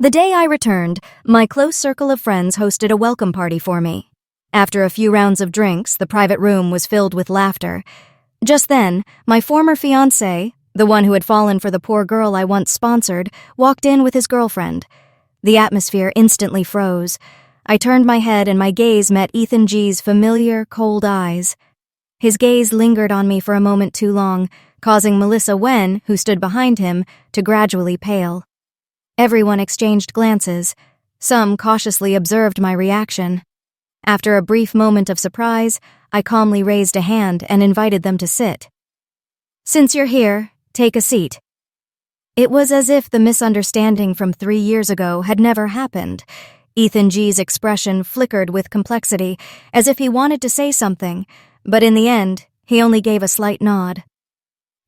The day I returned, my close circle of friends hosted a welcome party for me. After a few rounds of drinks, the private room was filled with laughter. Just then, my former fiancé, the one who had fallen for the poor girl I once sponsored, walked in with his girlfriend. The atmosphere instantly froze. I turned my head and my gaze met Ethan G's familiar, cold eyes. His gaze lingered on me for a moment too long, causing Melissa Wen, who stood behind him, to gradually pale. Everyone exchanged glances. Some cautiously observed my reaction. After a brief moment of surprise, I calmly raised a hand and invited them to sit. "Since you're here, take a seat." It was as if the misunderstanding from 3 years ago had never happened. Ethan G's expression flickered with complexity, as if he wanted to say something, but in the end, he only gave a slight nod.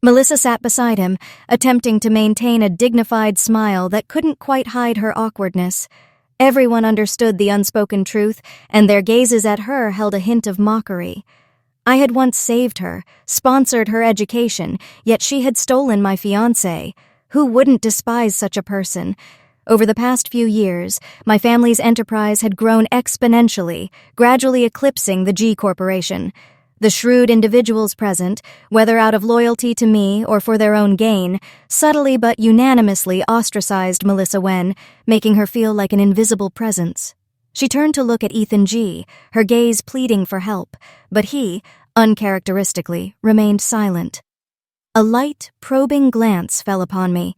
Melissa sat beside him, attempting to maintain a dignified smile that couldn't quite hide her awkwardness. Everyone understood the unspoken truth, and their gazes at her held a hint of mockery. I had once saved her, sponsored her education, yet she had stolen my fiancé. Who wouldn't despise such a person? Over the past few years, my family's enterprise had grown exponentially, gradually eclipsing the G Corporation. The shrewd individuals present, whether out of loyalty to me or for their own gain, subtly but unanimously ostracized Melissa Wen, making her feel like an invisible presence. She turned to look at Ethan G., her gaze pleading for help, but he, uncharacteristically, remained silent. A light, probing glance fell upon me.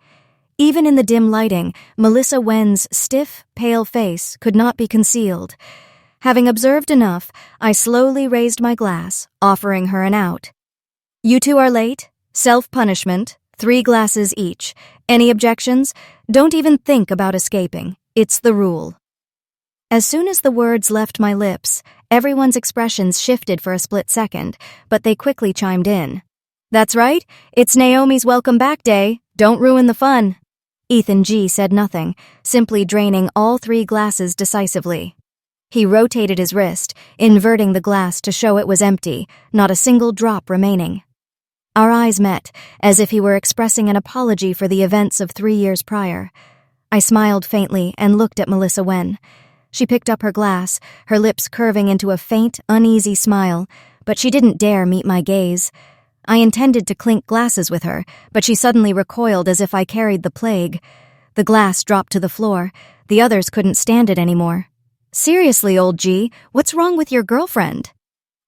Even in the dim lighting, Melissa Wen's stiff, pale face could not be concealed. Having observed enough, I slowly raised my glass, offering her an out. "You two are late. Self-punishment. 3 glasses each. Any objections? Don't even think about escaping. It's the rule." As soon as the words left my lips, everyone's expressions shifted for a split second, but they quickly chimed in. "That's right. It's Naomi's welcome back day. Don't ruin the fun." Ethan G. said nothing, simply draining all 3 glasses decisively. He rotated his wrist, inverting the glass to show it was empty, not a single drop remaining. Our eyes met, as if he were expressing an apology for the events of 3 years prior. I smiled faintly and looked at Melissa Wen. She picked up her glass, her lips curving into a faint, uneasy smile, but she didn't dare meet my gaze. I intended to clink glasses with her, but she suddenly recoiled as if I carried the plague. The glass dropped to the floor. The others couldn't stand it anymore. "Seriously, old G, what's wrong with your girlfriend?"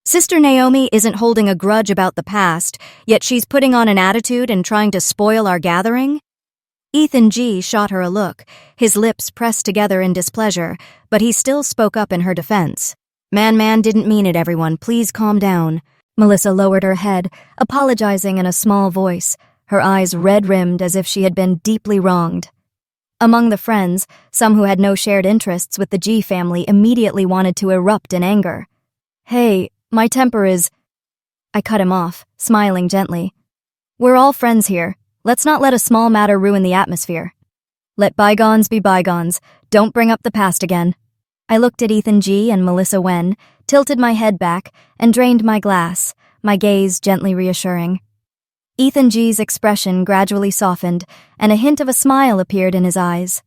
Sister Naomi isn't holding a grudge about the past, yet she's putting on an attitude and trying to spoil our gathering? Ethan G. shot her a look, his lips pressed together in displeasure, but he still spoke up in her defense. Man didn't mean it, everyone. Please calm down." Melissa lowered her head, apologizing in a small voice, her eyes red-rimmed as if she had been deeply wronged. Among the friends, some who had no shared interests with the G family immediately wanted to erupt in anger. "Hey, my temper is—" I cut him off, smiling gently. "We're all friends here. Let's not let a small matter ruin the atmosphere. Let bygones be bygones. Don't bring up the past again." I looked at Ethan G. and Melissa Wen, tilted my head back, and drained my glass, my gaze gently reassuring. Ethan G's expression gradually softened, and a hint of a smile appeared in his eyes.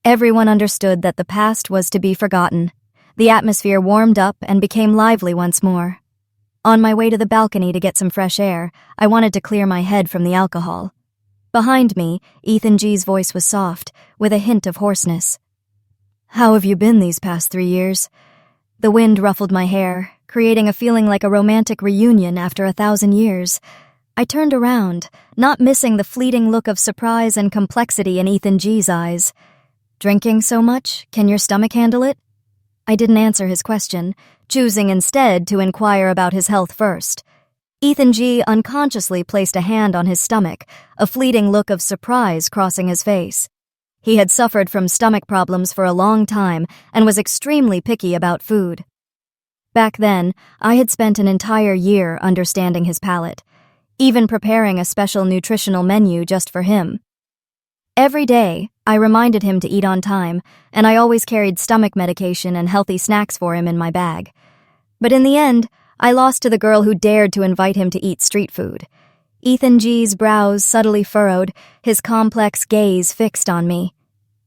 Everyone understood that the past was to be forgotten. The atmosphere warmed up and became lively once more. On my way to the balcony to get some fresh air, I wanted to clear my head from the alcohol. Behind me, Ethan G's voice was soft, with a hint of hoarseness. "How have you been these past 3 years?" The wind ruffled my hair, creating a feeling like a romantic reunion after 1,000 years. I turned around, not missing the fleeting look of surprise and complexity in Ethan G's eyes. "Drinking so much? Can your stomach handle it?" I didn't answer his question, choosing instead to inquire about his health first. Ethan G. unconsciously placed a hand on his stomach, a fleeting look of surprise crossing his face. He had suffered from stomach problems for a long time and was extremely picky about food. Back then, I had spent an entire year understanding his palate, even preparing a special nutritional menu just for him. Every day, I reminded him to eat on time, and I always carried stomach medication and healthy snacks for him in my bag. But in the end, I lost to the girl who dared to invite him to eat street food. Ethan G's brows subtly furrowed, his complex gaze fixed on me.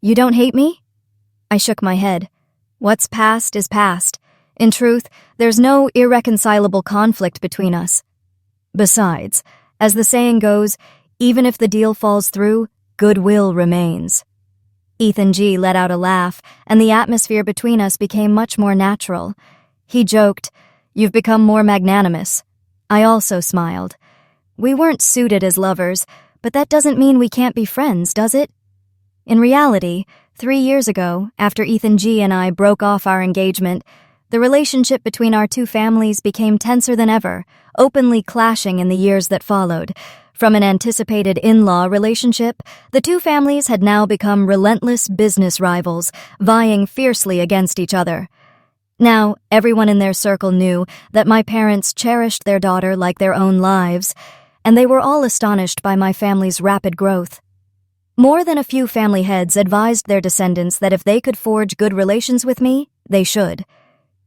You don't hate me? I shook my head. What's past is past. In truth, there's no irreconcilable conflict between us. Besides, as the saying goes, even if the deal falls through, goodwill remains. Ethan G. let out a laugh, and the atmosphere between us became much more natural. He joked, "You've become more magnanimous." I also smiled. We weren't suited as lovers, but that doesn't mean we can't be friends, does it? In reality, 3 years ago, after Ethan G. and I broke off our engagement, the relationship between our two families became tenser than ever, openly clashing in the years that followed. From an anticipated in-law relationship, the two families had now become relentless business rivals, vying fiercely against each other. Now, everyone in their circle knew that my parents cherished their daughter like their own lives, and they were all astonished by my family's rapid growth. More than a few family heads advised their descendants that if they could forge good relations with me, they should.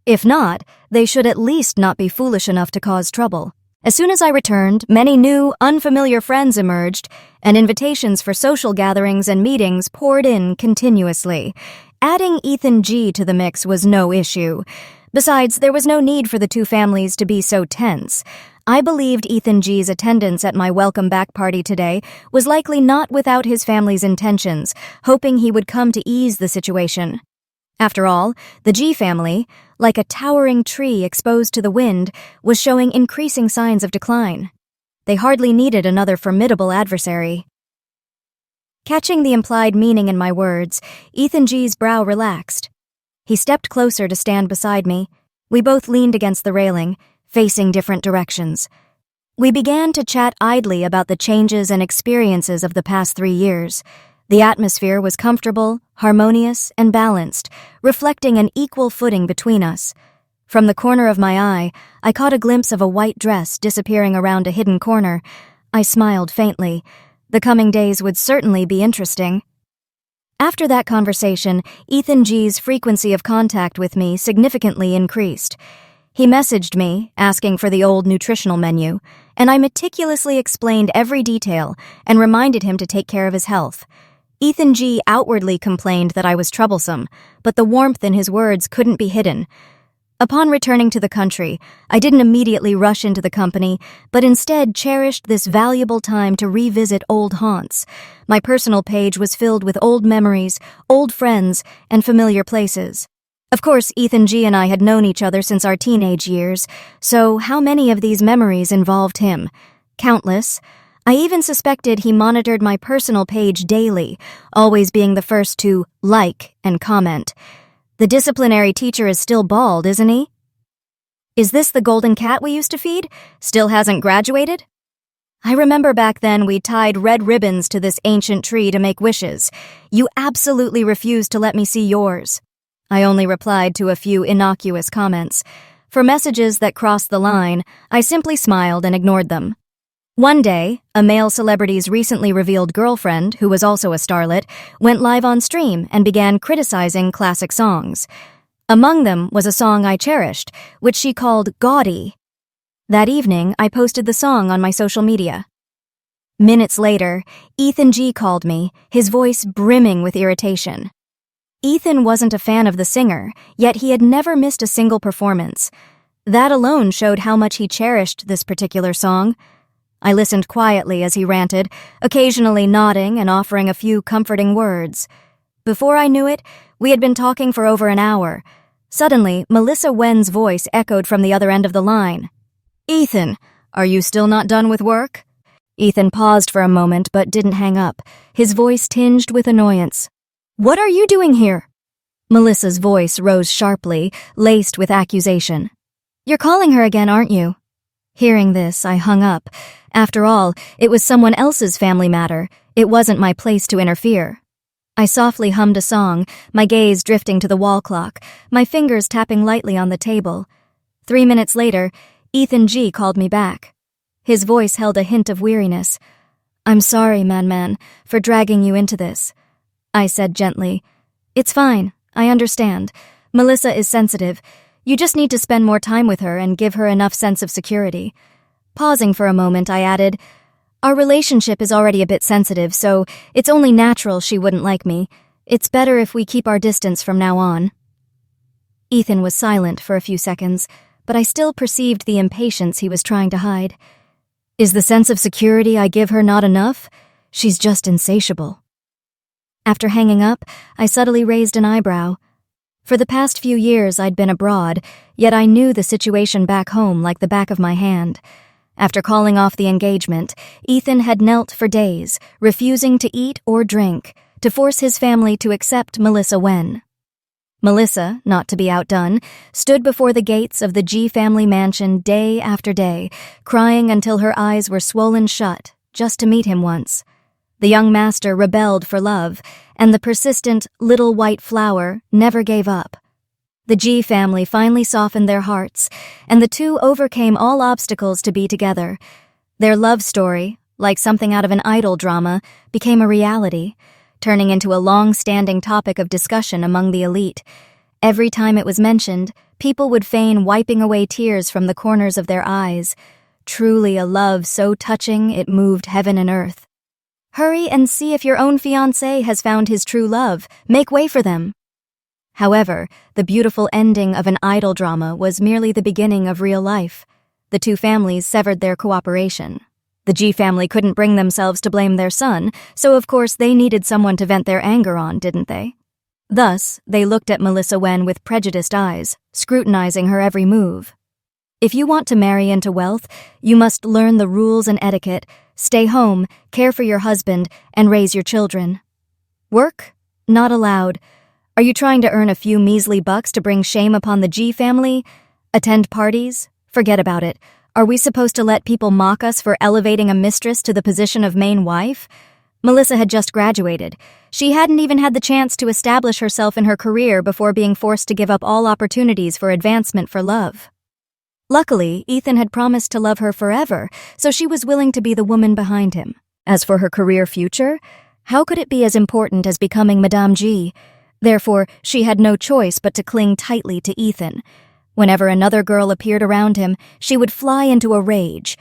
If not, they should at least not be foolish enough to cause trouble. As soon as I returned, many new, unfamiliar friends emerged, and invitations for social gatherings and meetings poured in continuously. Adding Ethan G. to the mix was no issue. Besides, there was no need for the two families to be so tense. I believed Ethan G.'s attendance at my welcome back party today was likely not without his family's intentions, hoping he would come to ease the situation. After all, the G family, like a towering tree exposed to the wind, was showing increasing signs of decline. They hardly needed another formidable adversary. Catching the implied meaning in my words, Ethan G.'s brow relaxed. He stepped closer to stand beside me. We both leaned against the railing, facing different directions. We began to chat idly about the changes and experiences of the past 3 years. The atmosphere was comfortable, harmonious, and balanced, reflecting an equal footing between us. From the corner of my eye, I caught a glimpse of a white dress disappearing around a hidden corner. I smiled faintly. The coming days would certainly be interesting. After that conversation, Ethan G.'s frequency of contact with me significantly increased. He messaged me, asking for the old nutritional menu, and I meticulously explained every detail and reminded him to take care of his health. Ethan G. outwardly complained that I was troublesome, but the warmth in his words couldn't be hidden. Upon returning to the country, I didn't immediately rush into the company, but instead cherished this valuable time to revisit old haunts. My personal page was filled with old memories, old friends, and familiar places. Of course, Ethan G. and I had known each other since our teenage years, so how many of these memories involved him? Countless. I even suspected he monitored my personal page daily, always being the first to like and comment. The disciplinary teacher is still bald, isn't he? Is this the golden cat we used to feed? Still hasn't graduated? I remember back then we tied red ribbons to this ancient tree to make wishes. You absolutely refused to let me see yours. I only replied to a few innocuous comments. For messages that crossed the line, I simply smiled and ignored them. One day, a male celebrity's recently revealed girlfriend, who was also a starlet, went live on stream and began criticizing classic songs. Among them was a song I cherished, which she called gaudy. That evening, I posted the song on my social media. Minutes later, Ethan G. called me, his voice brimming with irritation. Ethan wasn't a fan of the singer, yet he had never missed a single performance. That alone showed how much he cherished this particular song. I listened quietly as he ranted, occasionally nodding and offering a few comforting words. Before I knew it, we had been talking for over an hour. Suddenly, Melissa Wen's voice echoed from the other end of the line. "Ethan, are you still not done with work?" Ethan paused for a moment but didn't hang up, his voice tinged with annoyance. "What are you doing here?" Melissa's voice rose sharply, laced with accusation. "You're calling her again, aren't you?" Hearing this, I hung up. After all, it was someone else's family matter. It wasn't my place to interfere. I softly hummed a song, my gaze drifting to the wall clock, my fingers tapping lightly on the table. 3 minutes later, Ethan G. called me back. His voice held a hint of weariness. "I'm sorry, man, for dragging you into this," I said gently. "It's fine, I understand. Melissa is sensitive. You just need to spend more time with her and give her enough sense of security." Pausing for a moment, I added, "Our relationship is already a bit sensitive, so it's only natural she wouldn't like me. It's better if we keep our distance from now on." Ethan was silent for a few seconds, but I still perceived the impatience he was trying to hide. Is the sense of security I give her not enough? She's just insatiable. After hanging up, I subtly raised an eyebrow. For the past few years I'd been abroad, yet I knew the situation back home like the back of my hand. After calling off the engagement, Ethan had knelt for days, refusing to eat or drink, to force his family to accept Melissa Wen. Melissa, not to be outdone, stood before the gates of the G family mansion day after day, crying until her eyes were swollen shut, just to meet him once. The young master rebelled for love, and the persistent little white flower never gave up. The G family finally softened their hearts, and the two overcame all obstacles to be together. Their love story, like something out of an idol drama, became a reality, turning into a long-standing topic of discussion among the elite. Every time it was mentioned, people would feign wiping away tears from the corners of their eyes. Truly a love so touching it moved heaven and earth. Hurry and see if your own fiancé has found his true love. Make way for them. However, the beautiful ending of an idol drama was merely the beginning of real life. The two families severed their cooperation. The G family couldn't bring themselves to blame their son, so of course they needed someone to vent their anger on, didn't they? Thus, they looked at Melissa Wen with prejudiced eyes, scrutinizing her every move. If you want to marry into wealth, you must learn the rules and etiquette, stay home, care for your husband, and raise your children. Work? Not allowed. Are you trying to earn a few measly bucks to bring shame upon the G family? Attend parties? Forget about it. Are we supposed to let people mock us for elevating a mistress to the position of main wife? Melissa had just graduated. She hadn't even had the chance to establish herself in her career before being forced to give up all opportunities for advancement for love. Luckily, Ethan had promised to love her forever, so she was willing to be the woman behind him. As for her career future, how could it be as important as becoming Madame G? Therefore, she had no choice but to cling tightly to Ethan. Whenever another girl appeared around him, she would fly into a rage.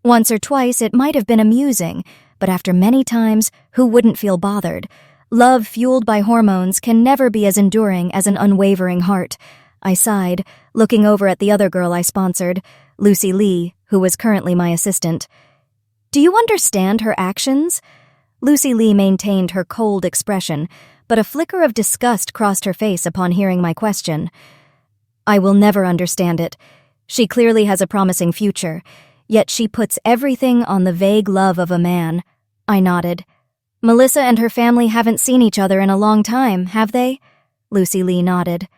Once or twice it might have been amusing, but after many times, who wouldn't feel bothered? Love fueled by hormones can never be as enduring as an unwavering heart. I sighed, looking over at the other girl I sponsored, Lucy Lee, who was currently my assistant. Do you understand her actions? Lucy Lee maintained her cold expression, but a flicker of disgust crossed her face upon hearing my question. I will never understand it. She clearly has a promising future, yet she puts everything on the vague love of a man. I nodded. Melissa and her family haven't seen each other in a long time, have they? Lucy Lee nodded.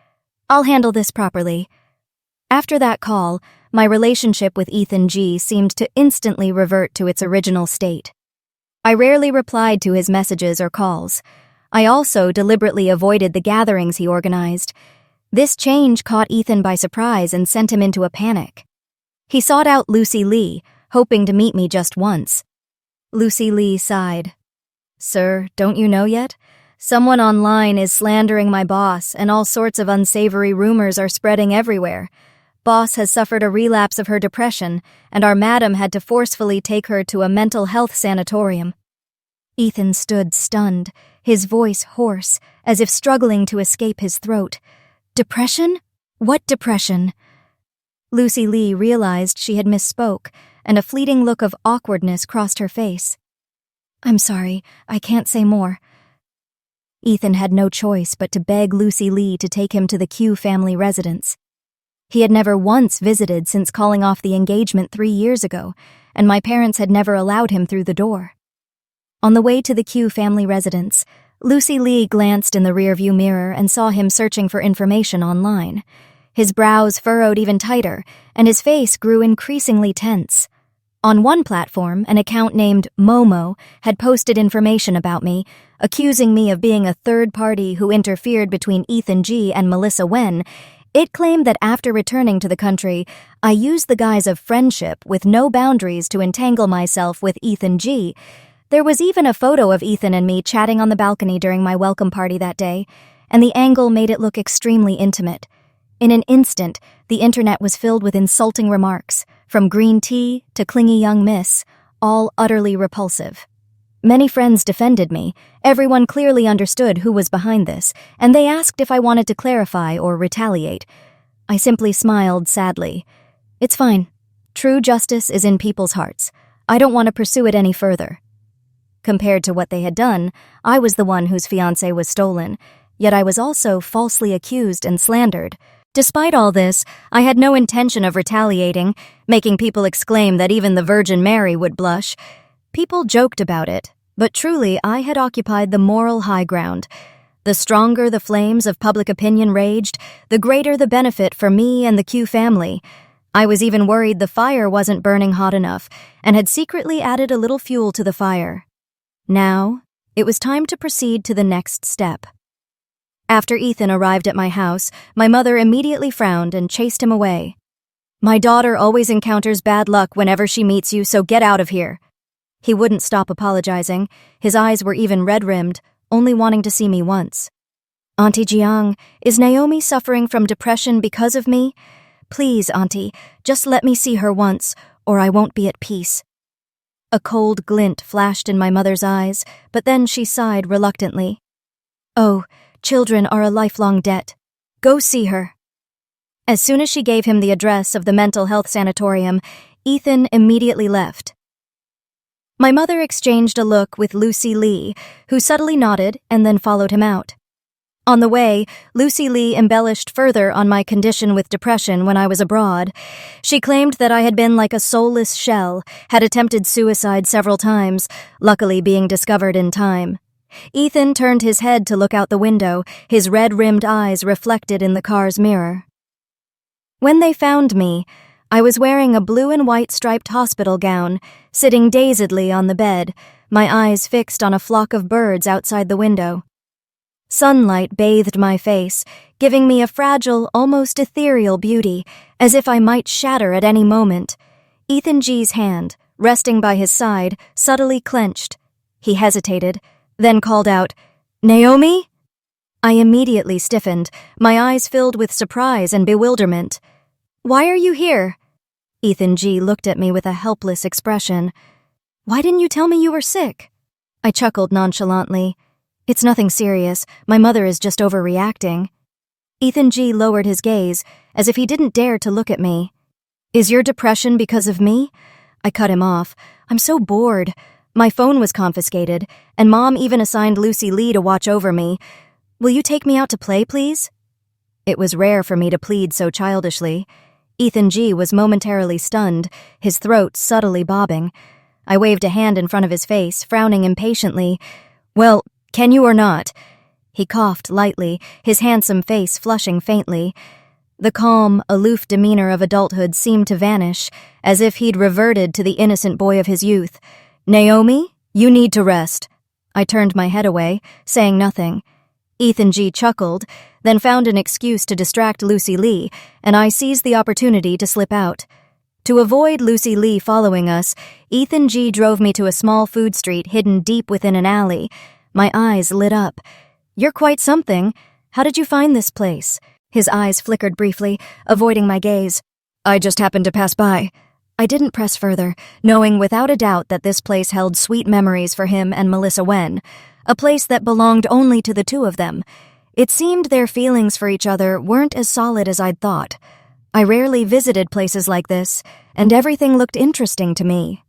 I'll handle this properly. After that call, my relationship with Ethan G seemed to instantly revert to its original state. I rarely replied to his messages or calls. I also deliberately avoided the gatherings he organized. This change caught Ethan by surprise and sent him into a panic. He sought out Lucy Lee, hoping to meet me just once. Lucy Lee sighed. Sir, don't you know yet? Someone online is slandering my boss, and all sorts of unsavory rumors are spreading everywhere. Boss has suffered a relapse of her depression, and our madam had to forcefully take her to a mental health sanatorium. Ethan stood stunned, his voice hoarse, as if struggling to escape his throat. Depression? What depression? Lucy Lee realized she had misspoke, and a fleeting look of awkwardness crossed her face. I'm sorry, I can't say more. Ethan had no choice but to beg Lucy Lee to take him to the Q family residence. He had never once visited since calling off the engagement 3 years ago, and my parents had never allowed him through the door. On the way to the Q family residence, Lucy Lee glanced in the rearview mirror and saw him searching for information online. His brows furrowed even tighter, and his face grew increasingly tense. On one platform, an account named Momo had posted information about me, accusing me of being a third party who interfered between Ethan G and Melissa Wen. It claimed that after returning to the country, I used the guise of friendship with no boundaries to entangle myself with Ethan G. There was even a photo of Ethan and me chatting on the balcony during my welcome party that day, and the angle made it look extremely intimate. In an instant, the internet was filled with insulting remarks, from green tea to clingy young miss, all utterly repulsive. Many friends defended me. Everyone clearly understood who was behind this, and they asked if I wanted to clarify or retaliate. I simply smiled sadly. It's fine. True justice is in people's hearts. I don't want to pursue it any further. Compared to what they had done, I was the one whose fiancé was stolen, yet I was also falsely accused and slandered. Despite all this, I had no intention of retaliating, making people exclaim that even the Virgin Mary would blush. People joked about it, but truly I had occupied the moral high ground. The stronger the flames of public opinion raged, the greater the benefit for me and the Q family. I was even worried the fire wasn't burning hot enough, and had secretly added a little fuel to the fire. Now, it was time to proceed to the next step. After Ethan arrived at my house, my mother immediately frowned and chased him away. "My daughter always encounters bad luck whenever she meets you, so get out of here." He wouldn't stop apologizing. His eyes were even red-rimmed, only wanting to see me once. "Auntie Jiang, is Naomi suffering from depression because of me? Please, Auntie, just let me see her once, or I won't be at peace." A cold glint flashed in my mother's eyes, but then she sighed reluctantly. "Oh, children are a lifelong debt. Go see her." As soon as she gave him the address of the mental health sanatorium, Ethan immediately left. My mother exchanged a look with Lucy Lee, who subtly nodded and then followed him out. On the way, Lucy Lee embellished further on my condition with depression when I was abroad. She claimed that I had been like a soulless shell, had attempted suicide several times, luckily being discovered in time. Ethan turned his head to look out the window, his red-rimmed eyes reflected in the car's mirror. When they found me, I was wearing a blue and white striped hospital gown, sitting dazedly on the bed, my eyes fixed on a flock of birds outside the window. Sunlight bathed my face, giving me a fragile, almost ethereal beauty, as if I might shatter at any moment. Ethan G's hand, resting by his side, subtly clenched. He hesitated, then called out, "Naomi?" I immediately stiffened, my eyes filled with surprise and bewilderment. "Why are you here?" Ethan G looked at me with a helpless expression. "Why didn't you tell me you were sick?" I chuckled nonchalantly. "It's nothing serious. My mother is just overreacting." Ethan G lowered his gaze, as if he didn't dare to look at me. "Is your depression because of me?" I cut him off. "I'm so bored. My phone was confiscated, and Mom even assigned Lucy Lee to watch over me. Will you take me out to play, please?" It was rare for me to plead so childishly. Ethan G was momentarily stunned, his throat subtly bobbing. I waved a hand in front of his face, frowning impatiently. "Well, can you or not?" He coughed lightly, his handsome face flushing faintly. The calm, aloof demeanor of adulthood seemed to vanish, as if he'd reverted to the innocent boy of his youth. "Naomi, you need to rest." I turned my head away, saying nothing. Ethan G chuckled, then found an excuse to distract Lucy Lee, and I seized the opportunity to slip out. To avoid Lucy Lee following us, Ethan G drove me to a small food street hidden deep within an alley. My eyes lit up. "You're quite something. How did you find this place?" His eyes flickered briefly, avoiding my gaze. "I just happened to pass by." I didn't press further, knowing without a doubt that this place held sweet memories for him and Melissa Wen, a place that belonged only to the two of them. It seemed their feelings for each other weren't as solid as I'd thought. I rarely visited places like this, and everything looked interesting to me.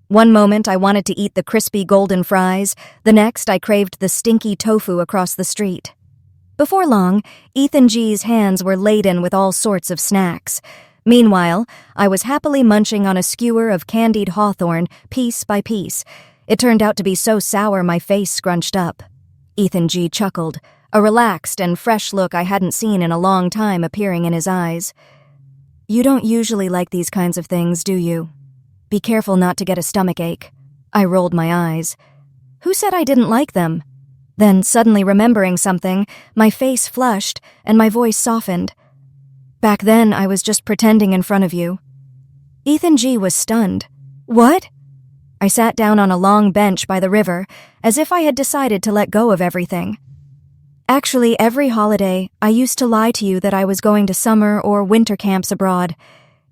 One moment I wanted to eat the crispy golden fries, the next I craved the stinky tofu across the street. Before long, Ethan G's hands were laden with all sorts of snacks. Meanwhile, I was happily munching on a skewer of candied hawthorn, piece by piece. It turned out to be so sour my face scrunched up. Ethan G chuckled, a relaxed and fresh look I hadn't seen in a long time appearing in his eyes. "You don't usually like these kinds of things, do you? Be careful not to get a stomachache." I rolled my eyes. "Who said I didn't like them?" Then, suddenly remembering something, my face flushed and my voice softened. "Back then, I was just pretending in front of you." Ethan G was stunned. "What?" I sat down on a long bench by the river, as if I had decided to let go of everything. "Actually, every holiday, I used to lie to you that I was going to summer or winter camps abroad.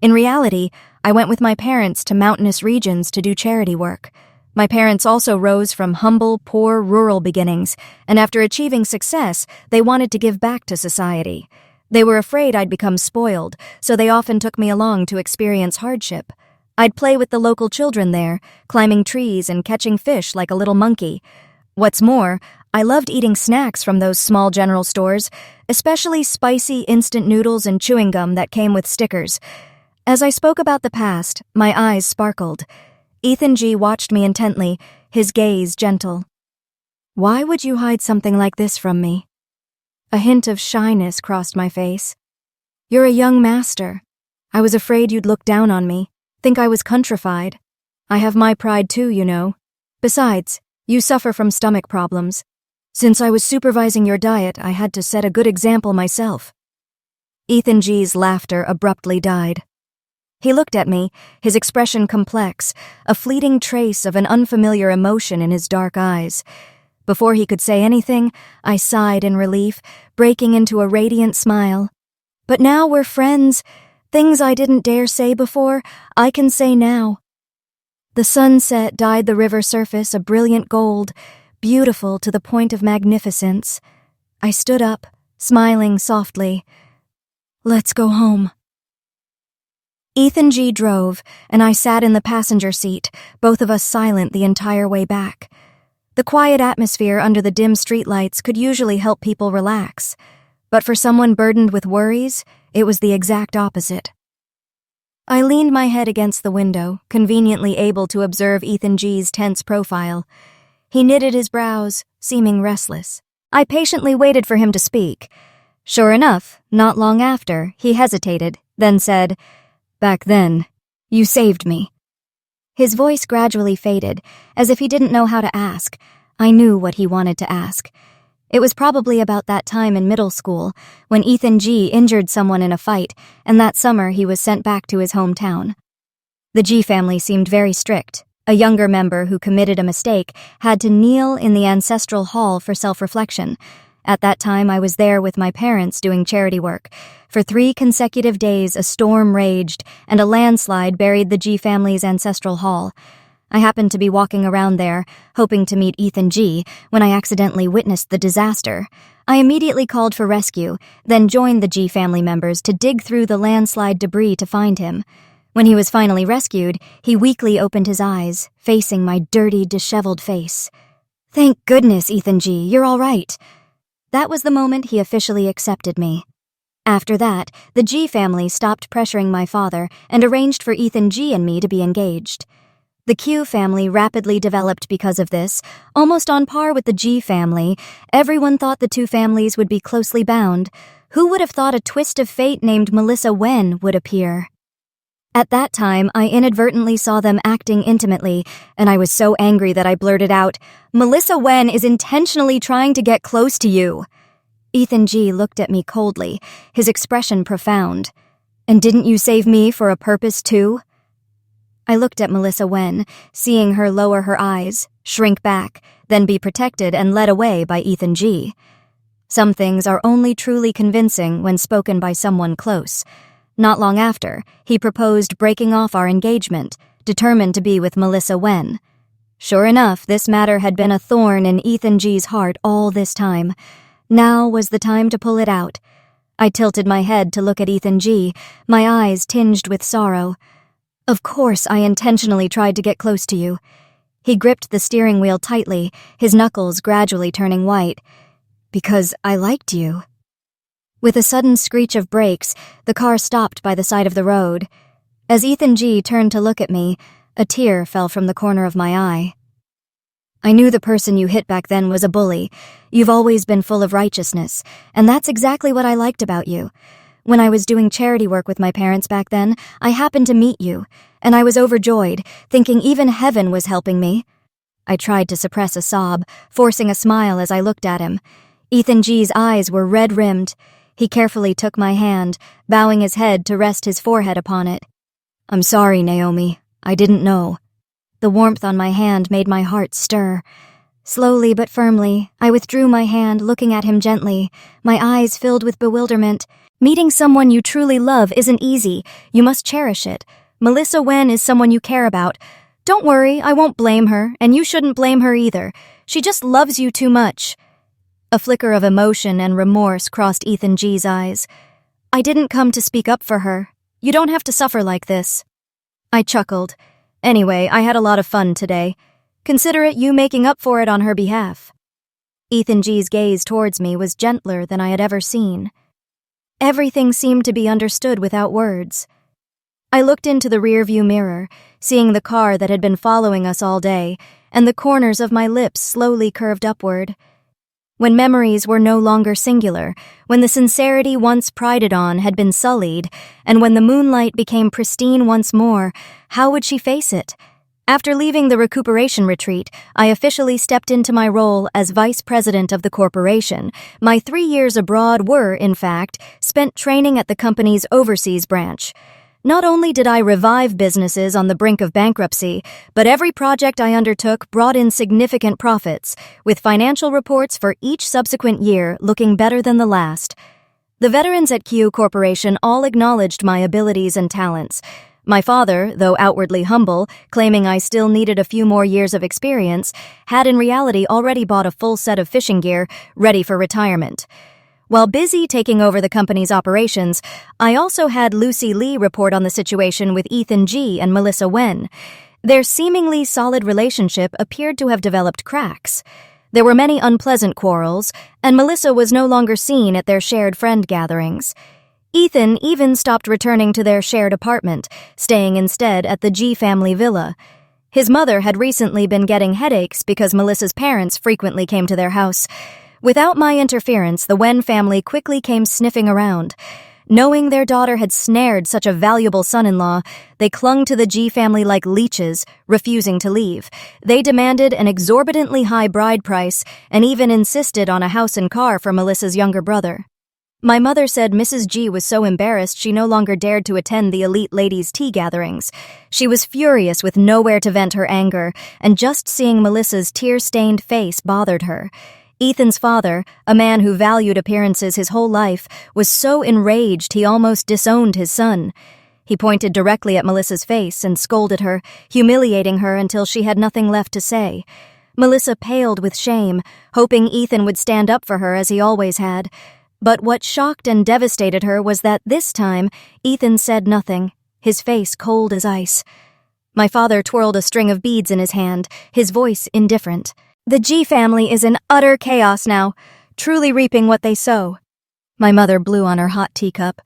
In reality, I went with my parents to mountainous regions to do charity work. My parents also rose from humble, poor, rural beginnings, and after achieving success, they wanted to give back to society. They were afraid I'd become spoiled, so they often took me along to experience hardship. I'd play with the local children there, climbing trees and catching fish like a little monkey. What's more, I loved eating snacks from those small general stores, especially spicy instant noodles and chewing gum that came with stickers. As I spoke about the past, my eyes sparkled. Ethan G. watched me intently, his gaze gentle. "Why would you hide something like this from me?" A hint of shyness crossed my face. "You're a young master. I was afraid you'd look down on me, think I was countrified. I have my pride too, you know. Besides, you suffer from stomach problems. Since I was supervising your diet, I had to set a good example myself." Ethan G.'s laughter abruptly died. He looked at me, his expression complex, a fleeting trace of an unfamiliar emotion in his dark eyes. Before he could say anything, I sighed in relief, breaking into a radiant smile. "But now we're friends. Things I didn't dare say before, I can say now." The sunset dyed the river surface a brilliant gold, beautiful to the point of magnificence. I stood up, smiling softly. "Let's go home." Ethan G. drove, and I sat in the passenger seat, both of us silent the entire way back. The quiet atmosphere under the dim streetlights could usually help people relax, but for someone burdened with worries, it was the exact opposite. I leaned my head against the window, conveniently able to observe Ethan G.'s tense profile. He knitted his brows, seeming restless. I patiently waited for him to speak. Sure enough, not long after, he hesitated, then said, "Back then, you saved me." His voice gradually faded, as if he didn't know how to ask. I knew what he wanted to ask. It was probably about that time in middle school, when Ethan G. injured someone in a fight, and that summer he was sent back to his hometown. The G family seemed very strict. A younger member who committed a mistake had to kneel in the ancestral hall for self-reflection. At that time, I was there with my parents doing charity work. For 3 consecutive days, a storm raged, and a landslide buried the G family's ancestral hall. I happened to be walking around there, hoping to meet Ethan G, when I accidentally witnessed the disaster. I immediately called for rescue, then joined the G family members to dig through the landslide debris to find him. When he was finally rescued, he weakly opened his eyes, facing my dirty, disheveled face. "Thank goodness, Ethan G, you're all right." That was the moment he officially accepted me. After that, the G family stopped pressuring my father and arranged for Ethan G and me to be engaged. The Q family rapidly developed because of this, almost on par with the G family. Everyone thought the 2 families would be closely bound. Who would have thought a twist of fate named Melissa Wen would appear? At that time, I inadvertently saw them acting intimately, and I was so angry that I blurted out, "Melissa Wen is intentionally trying to get close to you." Ethan G looked at me coldly, his expression profound. "And didn't you save me for a purpose too?" I looked at Melissa Wen, seeing her lower her eyes, shrink back, then be protected and led away by Ethan G. Some things are only truly convincing when spoken by someone close. Not long after, he proposed breaking off our engagement, determined to be with Melissa Wen. Sure enough, this matter had been a thorn in Ethan G's heart all this time. Now was the time to pull it out. I tilted my head to look at Ethan G, my eyes tinged with sorrow. "Of course I intentionally tried to get close to you." He gripped the steering wheel tightly, his knuckles gradually turning white. "Because I liked you." With a sudden screech of brakes, the car stopped by the side of the road. As Ethan G turned to look at me, a tear fell from the corner of my eye. "I knew the person you hit back then was a bully. You've always been full of righteousness, and that's exactly what I liked about you. When I was doing charity work with my parents back then, I happened to meet you, and I was overjoyed, thinking even heaven was helping me." I tried to suppress a sob, forcing a smile as I looked at him. Ethan G's eyes were red-rimmed. He carefully took my hand, bowing his head to rest his forehead upon it. "I'm sorry, Naomi. I didn't know." The warmth on my hand made my heart stir. Slowly but firmly, I withdrew my hand, looking at him gently, my eyes filled with bewilderment. "Meeting someone you truly love isn't easy. You must cherish it. Melissa Wen is someone you care about. Don't worry, I won't blame her, and you shouldn't blame her either. She just loves you too much. A flicker of emotion and remorse crossed Ethan G's eyes. I didn't come to speak up for her. You don't have to suffer like this. I chuckled. Anyway, I had a lot of fun today. Consider it you making up for it on her behalf. Ethan G's gaze towards me was gentler than I had ever seen. Everything seemed to be understood without words. I looked into the rearview mirror, seeing the car that had been following us all day, and the corners of my lips slowly curved upward. When memories were no longer singular, when the sincerity once prided on had been sullied, and when the moonlight became pristine once more, how would she face it? After leaving the recuperation retreat, I officially stepped into my role as vice president of the corporation. My 3 years abroad were, in fact, spent training at the company's overseas branch. Not only did I revive businesses on the brink of bankruptcy, but every project I undertook brought in significant profits, with financial reports for each subsequent year looking better than the last. The veterans at Q Corporation all acknowledged my abilities and talents. My father, though outwardly humble, claiming I still needed a few more years of experience, had in reality already bought a full set of fishing gear, ready for retirement. While busy taking over the company's operations, I also had Lucy Lee report on the situation with Ethan G and Melissa Wen. Their seemingly solid relationship appeared to have developed cracks. There were many unpleasant quarrels, and Melissa was no longer seen at their shared friend gatherings. Ethan even stopped returning to their shared apartment, staying instead at the G family villa. His mother had recently been getting headaches because Melissa's parents frequently came to their house. Without my interference, the Wen family quickly came sniffing around. Knowing their daughter had snared such a valuable son-in-law, they clung to the G family like leeches, refusing to leave. They demanded an exorbitantly high bride price and even insisted on a house and car for Melissa's younger brother. My mother said Mrs. G was so embarrassed she no longer dared to attend the elite ladies' tea gatherings. She was furious with nowhere to vent her anger, and just seeing Melissa's tear-stained face bothered her. Ethan's father, a man who valued appearances his whole life, was so enraged he almost disowned his son. He pointed directly at Melissa's face and scolded her, humiliating her until she had nothing left to say. Melissa paled with shame, hoping Ethan would stand up for her as he always had. But what shocked and devastated her was that this time, Ethan said nothing, his face cold as ice. My father twirled a string of beads in his hand, his voice indifferent. The G family is in utter chaos now, truly reaping what they sow. My mother blew on her hot teacup.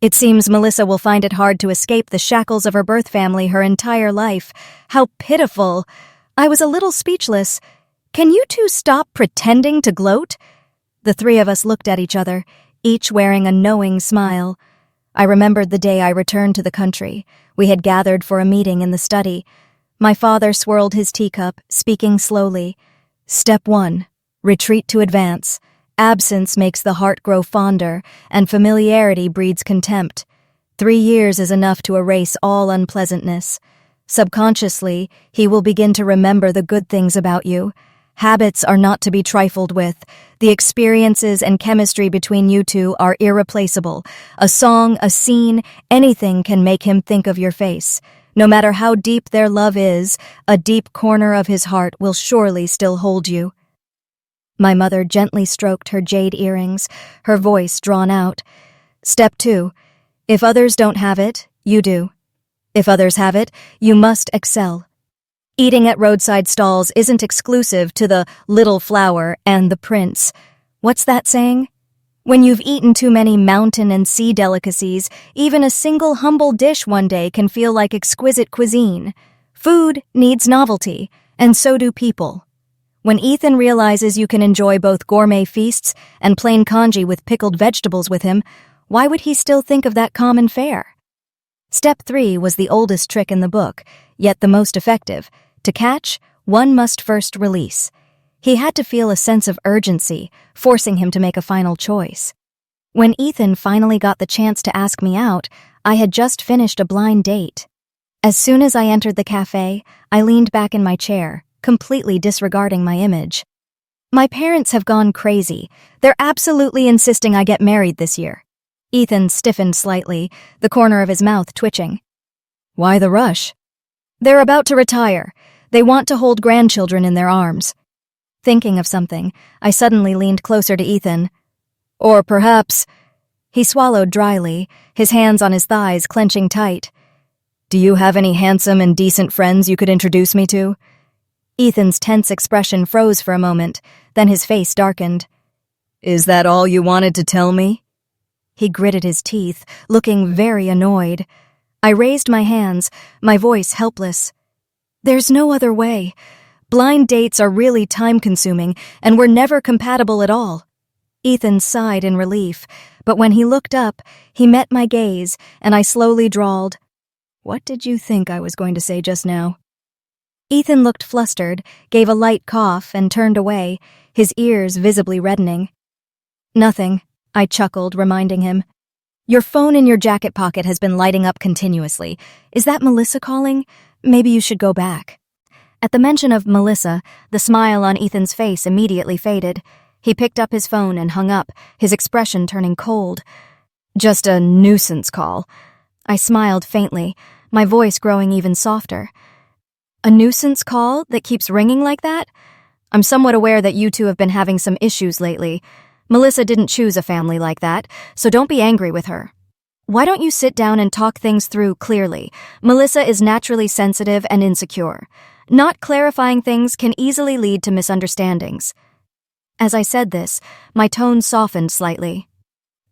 It seems Melissa will find it hard to escape the shackles of her birth family her entire life. How pitiful! I was a little speechless. Can you two stop pretending to gloat? The three of us looked at each other, each wearing a knowing smile. I remembered the day I returned to the country. We had gathered for a meeting in the study. My father swirled his teacup, speaking slowly. Step 1. Retreat to advance. Absence makes the heart grow fonder, and familiarity breeds contempt. 3 years is enough to erase all unpleasantness. Subconsciously, he will begin to remember the good things about you. Habits are not to be trifled with. The experiences and chemistry between you two are irreplaceable. A song, a scene, anything can make him think of your face. No matter how deep their love is, a deep corner of his heart will surely still hold you. My mother gently stroked her jade earrings, her voice drawn out. Step 2. If others don't have it, you do. If others have it, you must excel. Eating at roadside stalls isn't exclusive to the little flower and the prince. What's that saying? When you've eaten too many mountain and sea delicacies, even a single humble dish one day can feel like exquisite cuisine. Food needs novelty, and so do people. When Ethan realizes you can enjoy both gourmet feasts and plain congee with pickled vegetables with him, why would he still think of that common fare? Step 3 was the oldest trick in the book, yet the most effective. To catch, one must first release. He had to feel a sense of urgency, forcing him to make a final choice. When Ethan finally got the chance to ask me out, I had just finished a blind date. As soon as I entered the cafe, I leaned back in my chair, completely disregarding my image. My parents have gone crazy. They're absolutely insisting I get married this year. Ethan stiffened slightly, the corner of his mouth twitching. Why the rush? They're about to retire. They want to hold grandchildren in their arms. Thinking of something, I suddenly leaned closer to Ethan. Or perhaps... He swallowed dryly, his hands on his thighs clenching tight. Do you have any handsome and decent friends you could introduce me to? Ethan's tense expression froze for a moment, then his face darkened. Is that all you wanted to tell me? He gritted his teeth, looking very annoyed. I raised my hands, my voice helpless. There's no other way. Blind dates are really time-consuming, and we're never compatible at all. Ethan sighed in relief, but when he looked up, he met my gaze, and I slowly drawled, What did you think I was going to say just now? Ethan looked flustered, gave a light cough, and turned away, his ears visibly reddening. Nothing, I chuckled, reminding him. Your phone in your jacket pocket has been lighting up continuously. Is that Melissa calling? Maybe you should go back. At the mention of Melissa, the smile on Ethan's face immediately faded. He picked up his phone and hung up, his expression turning cold. Just a nuisance call. I smiled faintly, my voice growing even softer. A nuisance call that keeps ringing like that? I'm somewhat aware that you two have been having some issues lately. Melissa didn't choose a family like that, so don't be angry with her. Why don't you sit down and talk things through clearly? Melissa is naturally sensitive and insecure. Not clarifying things can easily lead to misunderstandings. As I said this, my tone softened slightly.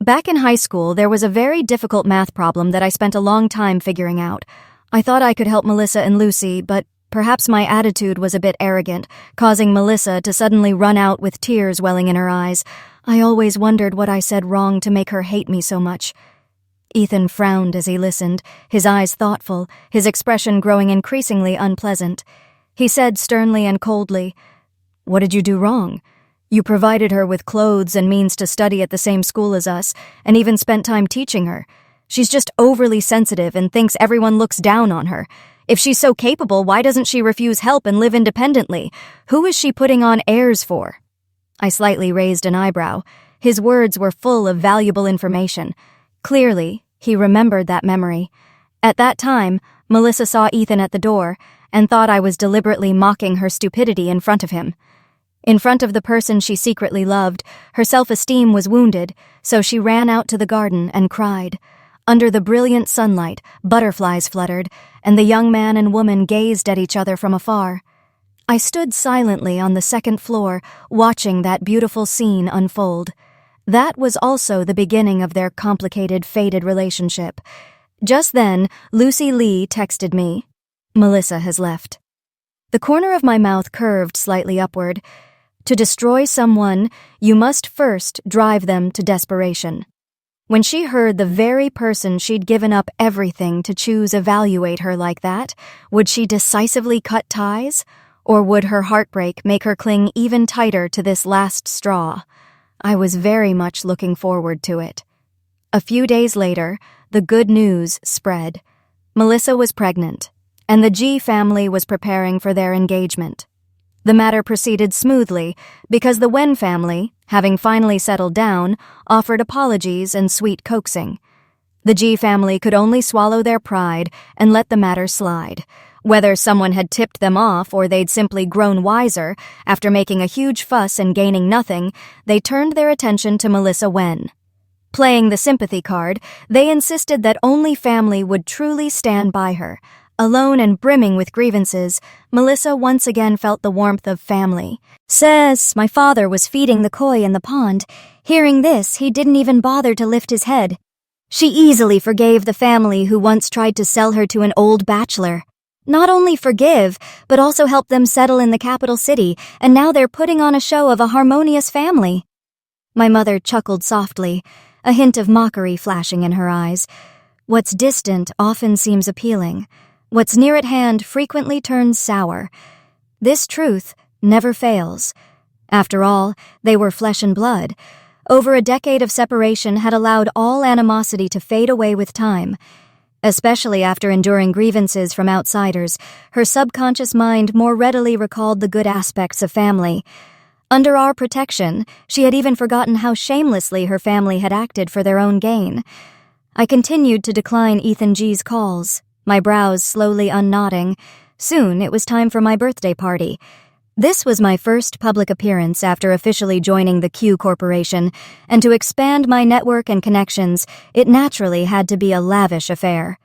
Back in high school, there was a very difficult math problem that I spent a long time figuring out. I thought I could help Melissa and Lucy, but perhaps my attitude was a bit arrogant, causing Melissa to suddenly run out with tears welling in her eyes. I always wondered what I said wrong to make her hate me so much. Ethan frowned as he listened, his eyes thoughtful, his expression growing increasingly unpleasant. He said sternly and coldly, What did you do wrong? You provided her with clothes and means to study at the same school as us, and even spent time teaching her. She's just overly sensitive and thinks everyone looks down on her. If she's so capable, why doesn't she refuse help and live independently? Who is she putting on airs for? I slightly raised an eyebrow. His words were full of valuable information. Clearly, he remembered that memory. At that time, Melissa saw Ethan at the door and thought I was deliberately mocking her stupidity in front of him. In front of the person she secretly loved, her self-esteem was wounded, so she ran out to the garden and cried. Under the brilliant sunlight, butterflies fluttered, and the young man and woman gazed at each other from afar. I stood silently on the second floor, watching that beautiful scene unfold. That was also the beginning of their complicated, fated relationship. Just then, Lucy Lee texted me, Melissa has left. The corner of my mouth curved slightly upward. To destroy someone, you must first drive them to desperation. When she heard the very person she'd given up everything to choose evaluate her like that, would she decisively cut ties? Or would her heartbreak make her cling even tighter to this last straw? I was very much looking forward to it. A few days later, the good news spread. Melissa was pregnant, and the G family was preparing for their engagement. The matter proceeded smoothly because the Wen family, having finally settled down, offered apologies and sweet coaxing. The G family could only swallow their pride and let the matter slide. Whether someone had tipped them off or they'd simply grown wiser, after making a huge fuss and gaining nothing, they turned their attention to Melissa Wen. Playing the sympathy card, they insisted that only family would truly stand by her. Alone and brimming with grievances, Melissa once again felt the warmth of family. Says my father was feeding the koi in the pond. Hearing this, he didn't even bother to lift his head. She easily forgave the family who once tried to sell her to an old bachelor. Not only forgive, but also help them settle in the capital city, and now they're putting on a show of a harmonious family. My mother chuckled softly, a hint of mockery flashing in her eyes. What's distant often seems appealing. What's near at hand frequently turns sour. This truth never fails. After all, they were flesh and blood. Over a decade of separation had allowed all animosity to fade away with time. Especially after enduring grievances from outsiders, her subconscious mind more readily recalled the good aspects of family. Under our protection, she had even forgotten how shamelessly her family had acted for their own gain. I continued to decline Ethan G's calls. my brows slowly unknotting. Soon it was time for my birthday party. This was my first public appearance after officially joining the Q Corporation, and to expand my network and connections, it naturally had to be a lavish affair.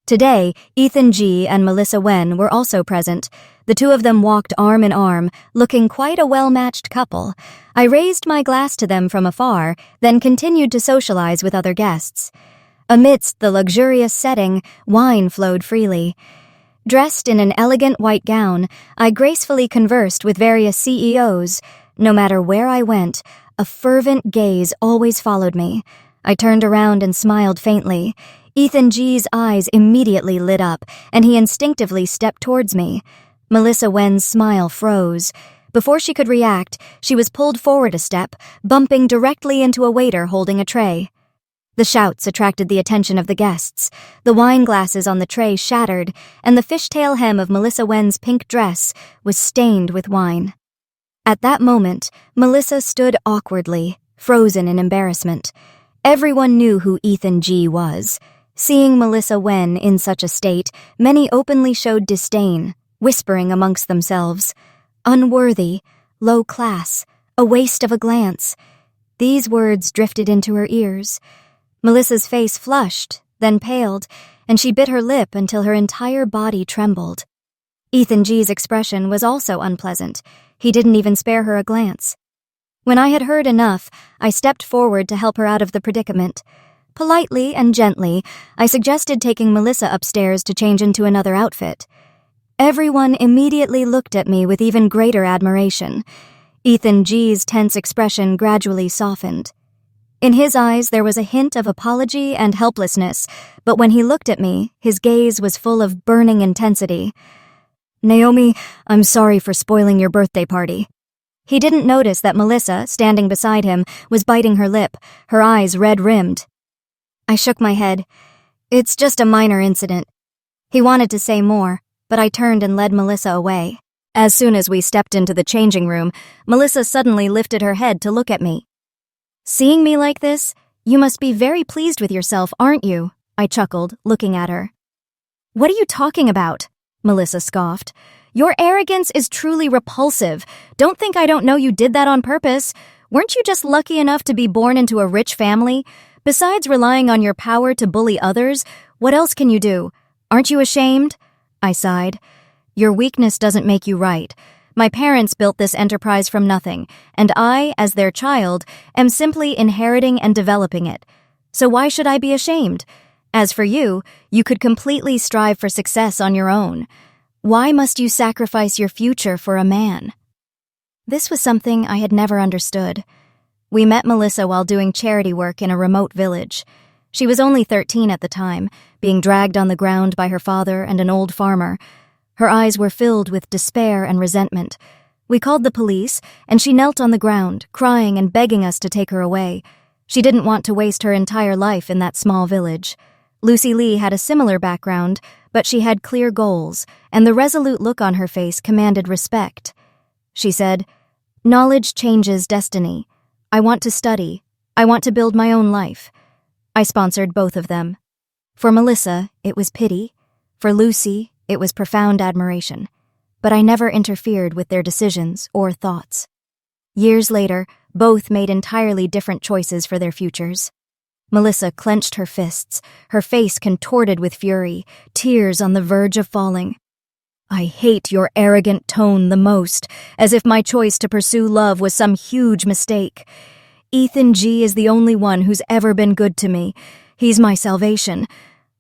Today, Ethan G. and Melissa Wen were also present. The two of them walked arm in arm, looking quite a well-matched couple. I raised my glass to them from afar, then continued to socialize with other guests. Amidst the luxurious setting, wine flowed freely. Dressed in an elegant white gown, I gracefully conversed with various CEOs. No matter where I went, a fervent gaze always followed me. I turned around and smiled faintly. Ethan G's eyes immediately lit up, and he instinctively stepped towards me. Melissa Wen's smile froze. Before she could react, she was pulled forward a step, bumping directly into a waiter holding a tray. The shouts attracted the attention of the guests. The wine glasses on the tray shattered, and the fishtail hem of Melissa Wen's pink dress was stained with wine. At that moment, Melissa stood awkwardly, frozen in embarrassment. Everyone knew who Ethan G. was. Seeing Melissa Wen in such a state, many openly showed disdain, whispering amongst themselves, "Unworthy, low class, a waste of a glance." These words drifted into her ears. Melissa's face flushed, then paled, and she bit her lip until her entire body trembled. Ethan G's expression was also unpleasant. He didn't even spare her a glance. When I had heard enough, I stepped forward to help her out of the predicament. Politely and gently, I suggested taking Melissa upstairs to change into another outfit. Everyone immediately looked at me with even greater admiration. Ethan G's tense expression gradually softened. In his eyes, there was a hint of apology and helplessness, but when he looked at me, his gaze was full of burning intensity. "Naomi, I'm sorry for spoiling your birthday party." He didn't notice that Melissa, standing beside him, was biting her lip, her eyes red-rimmed. I shook my head. "It's just a minor incident." He wanted to say more, but I turned and led Melissa away. As soon as we stepped into the changing room, Melissa suddenly lifted her head to look at me. "Seeing me like this, you must be very pleased with yourself, aren't you?" I chuckled, looking at her. "What are you talking about?" Melissa scoffed. "Your arrogance is truly repulsive. Don't think I don't know you did that on purpose. Weren't you just lucky enough to be born into a rich family? Besides relying on your power to bully others, what else can you do? Aren't you ashamed?" I sighed. "Your weakness doesn't make you right. My parents built this enterprise from nothing, and I, as their child, am simply inheriting and developing it. So why should I be ashamed? As for you, you could completely strive for success on your own. Why must you sacrifice your future for a man?" This was something I had never understood. We met Melissa while doing charity work in a remote village. She was only 13 at the time, being dragged on the ground by her father and an old farmer. Her eyes were filled with despair and resentment. We called the police, and she knelt on the ground, crying and begging us to take her away. She didn't want to waste her entire life in that small village. Lucy Lee had a similar background, but she had clear goals, and the resolute look on her face commanded respect. She said, "Knowledge changes destiny. I want to study. I want to build my own life." I sponsored both of them. For Melissa, it was pity. For Lucy, it was profound admiration. But I never interfered with their decisions or thoughts. Years later, both made entirely different choices for their futures. Melissa clenched her fists, her face contorted with fury, tears on the verge of falling. "I hate your arrogant tone the most, as if my choice to pursue love was some huge mistake. Ethan G. is the only one who's ever been good to me. He's my salvation.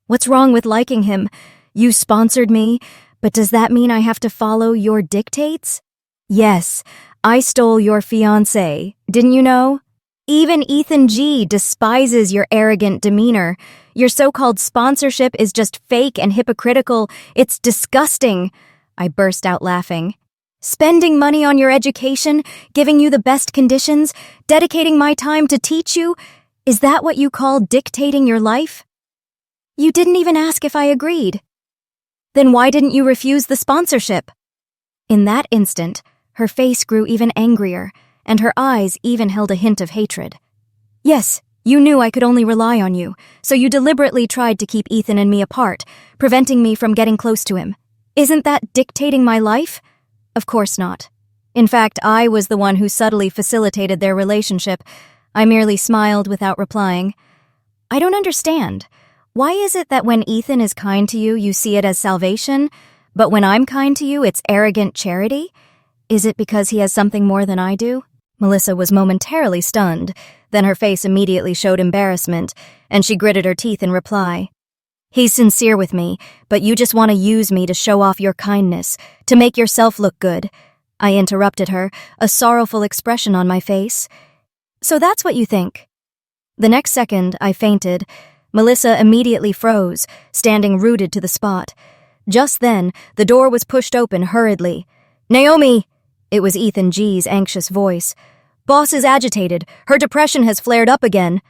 What's wrong with liking him? You sponsored me, but does that mean I have to follow your dictates? Yes, I stole your fiancé, didn't you know? Even Ethan G. despises your arrogant demeanor. Your so-called sponsorship is just fake and hypocritical. It's disgusting." I burst out laughing. "Spending money on your education, giving you the best conditions, dedicating my time to teach you, is that what you call dictating your life? You didn't even ask if I agreed. Then why didn't you refuse the sponsorship?" In that instant, her face grew even angrier, and her eyes even held a hint of hatred. "Yes, You knew I could only rely on you, so you deliberately tried to keep Ethan and me apart, preventing me from getting close to him. Isn't that dictating my life? Of course not. In fact, I was the one who subtly facilitated their relationship. I merely smiled without replying. I don't understand. Why is it that when Ethan is kind to you, you see it as salvation, but when I'm kind to you, it's arrogant charity? Is it because he has something more than I do? Melissa was momentarily stunned, then her face immediately showed embarrassment, and she gritted her teeth in reply. He's sincere with me, but you just want to use me to show off your kindness, to make yourself look good. I interrupted her, a sorrowful expression on my face. So that's what you think? The next second, I fainted. Melissa immediately froze, standing rooted to the spot. Just then, the door was pushed open hurriedly. Naomi! It was Ethan G's anxious voice. Boss is agitated. Her depression has flared up again.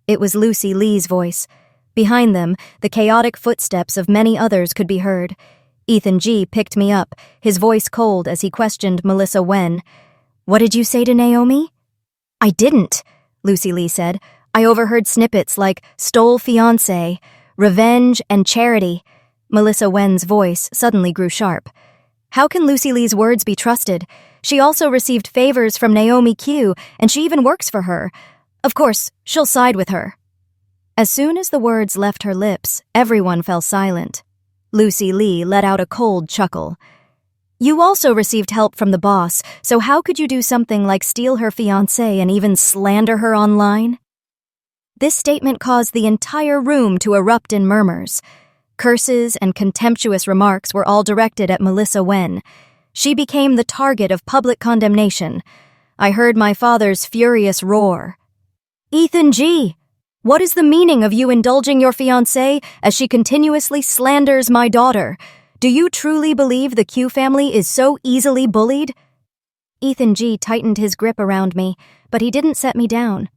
It was Lucy Lee's voice. Behind them, the chaotic footsteps of many others could be heard. Ethan G picked me up, his voice cold as he questioned Melissa Wen. What did you say to Naomi? I didn't, Lucy Lee said. I overheard snippets like stole fiancé, revenge, and charity. Melissa Wen's voice suddenly grew sharp. How can Lucy Lee's words be trusted? She also received favors from Naomi Q, and she even works for her. Of course, she'll side with her. As soon as the words left her lips, everyone fell silent. Lucy Lee let out a cold chuckle. You also received help from the boss, so how could you do something like steal her fiancé and even slander her online? This statement caused the entire room to erupt in murmurs. Curses and contemptuous remarks were all directed at Melissa Wen. She became the target of public condemnation. I heard my father's furious roar. Ethan G., what is the meaning of you indulging your fiancée as she continuously slanders my daughter? Do you truly believe the Q family is so easily bullied? Ethan G. tightened his grip around me, but he didn't set me down.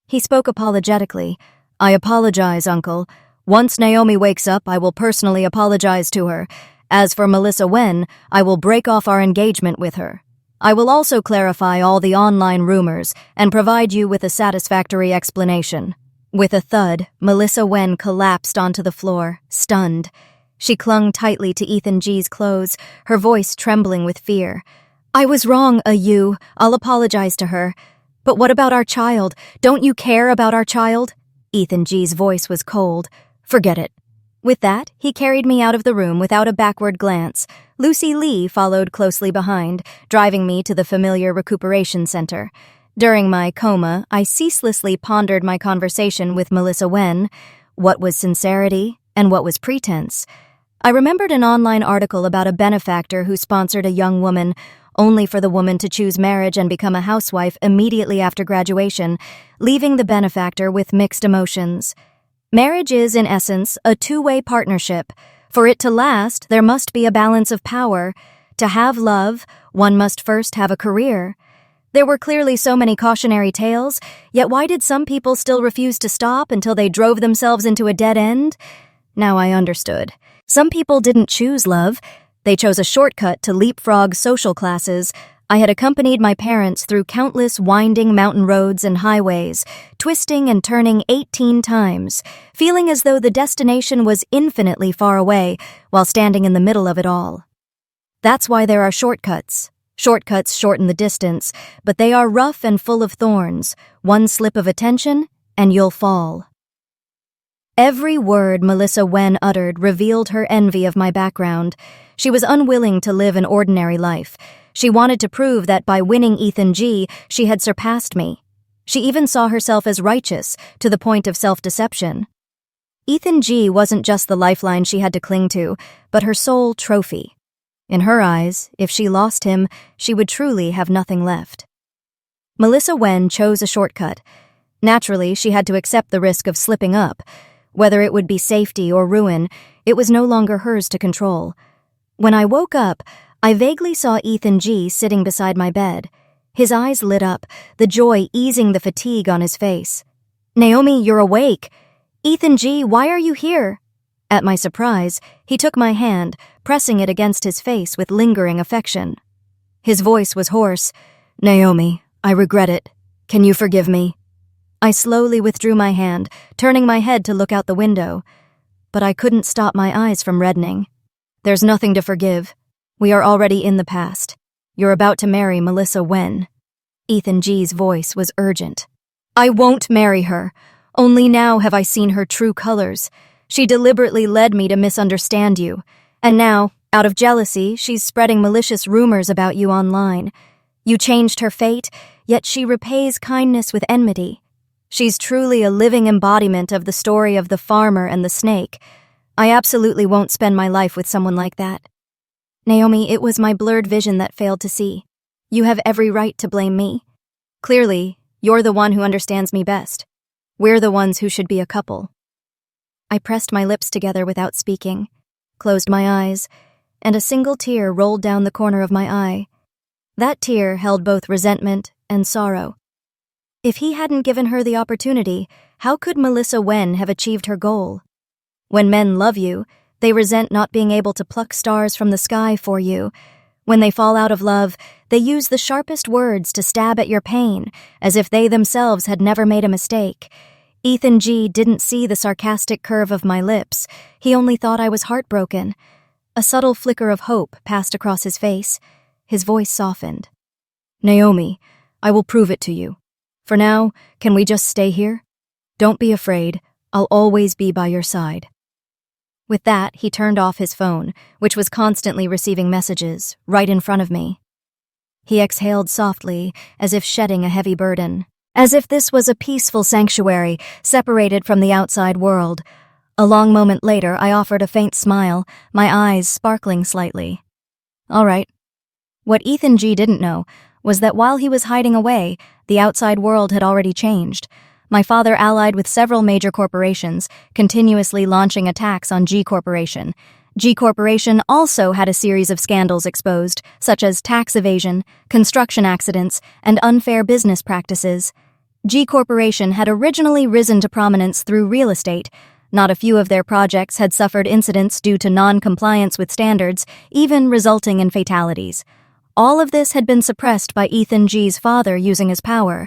He spoke apologetically. I apologize, Uncle. Once Naomi wakes up, I will personally apologize to her. As for Melissa Wen, I will break off our engagement with her. I will also clarify all the online rumors and provide you with a satisfactory explanation. With a thud, Melissa Wen collapsed onto the floor, stunned. She clung tightly to Ethan G's clothes, her voice trembling with fear. I was wrong, Yu. I'll apologize to her. But what about our child? Don't you care about our child? Ethan G's voice was cold. Forget it. With that, he carried me out of the room without a backward glance. Lucy Lee followed closely behind, driving me to the familiar recuperation center. During my coma, I ceaselessly pondered my conversation with Melissa Wen. What was sincerity and what was pretense? I remembered an online article about a benefactor who sponsored a young woman, only for the woman to choose marriage and become a housewife immediately after graduation, leaving the benefactor with mixed emotions. Marriage is, in essence, a two-way partnership. For it to last, there must be a balance of power. To have love, one must first have a career. There were clearly so many cautionary tales, yet why did some people still refuse to stop until they drove themselves into a dead end? Now I understood. Some people didn't choose love. They chose a shortcut to leapfrog social classes. I had accompanied my parents through countless winding mountain roads and highways, twisting and turning 18 times, feeling as though the destination was infinitely far away while standing in the middle of it all. That's why there are shortcuts. Shortcuts shorten the distance, but they are rough and full of thorns. One slip of attention, and you'll fall. Every word Melissa Wen uttered revealed her envy of my background. She was unwilling to live an ordinary life. She wanted to prove that by winning Ethan G, she had surpassed me. She even saw herself as righteous, to the point of self-deception. Ethan G wasn't just the lifeline she had to cling to, but her sole trophy. In her eyes, if she lost him, she would truly have nothing left. Melissa Wen chose a shortcut. Naturally, she had to accept the risk of slipping up. Whether it would be safety or ruin, it was no longer hers to control. When I woke up, I vaguely saw Ethan G sitting beside my bed. His eyes lit up, the joy easing the fatigue on his face. Naomi, you're awake. Ethan G, why are you here? At my surprise, he took my hand, pressing it against his face with lingering affection. His voice was hoarse. Naomi, I regret it. Can you forgive me? I slowly withdrew my hand, turning my head to look out the window. But I couldn't stop my eyes from reddening. There's nothing to forgive. We are already in the past. You're about to marry Melissa Wen. Ethan G's voice was urgent. I won't marry her. Only now have I seen her true colors. She deliberately led me to misunderstand you. And now, out of jealousy, she's spreading malicious rumors about you online. You changed her fate, yet she repays kindness with enmity. She's truly a living embodiment of the story of the farmer and the snake. I absolutely won't spend my life with someone like that. Naomi, it was my blurred vision that failed to see. You have every right to blame me. Clearly, you're the one who understands me best. We're the ones who should be a couple. I pressed my lips together without speaking, closed my eyes, and a single tear rolled down the corner of my eye. That tear held both resentment and sorrow. If he hadn't given her the opportunity, how could Melissa Wen have achieved her goal? When men love you, they resent not being able to pluck stars from the sky for you. When they fall out of love, they use the sharpest words to stab at your pain, as if they themselves had never made a mistake. Ethan G didn't see the sarcastic curve of my lips. He only thought I was heartbroken. A subtle flicker of hope passed across his face. His voice softened. Naomi, I will prove it to you. For now, can we just stay here? Don't be afraid. I'll always be by your side. With that, he turned off his phone, which was constantly receiving messages, right in front of me. He exhaled softly, as if shedding a heavy burden, as if this was a peaceful sanctuary, separated from the outside world. A long moment later, I offered a faint smile, my eyes sparkling slightly. All right. What Ethan G didn't know was that while he was hiding away, the outside world had already changed. My father allied with several major corporations, continuously launching attacks on G Corporation. G Corporation also had a series of scandals exposed, such as tax evasion, construction accidents, and unfair business practices. G Corporation had originally risen to prominence through real estate. Not a few of their projects had suffered incidents due to non-compliance with standards, even resulting in fatalities. All of this had been suppressed by Ethan G's father using his power.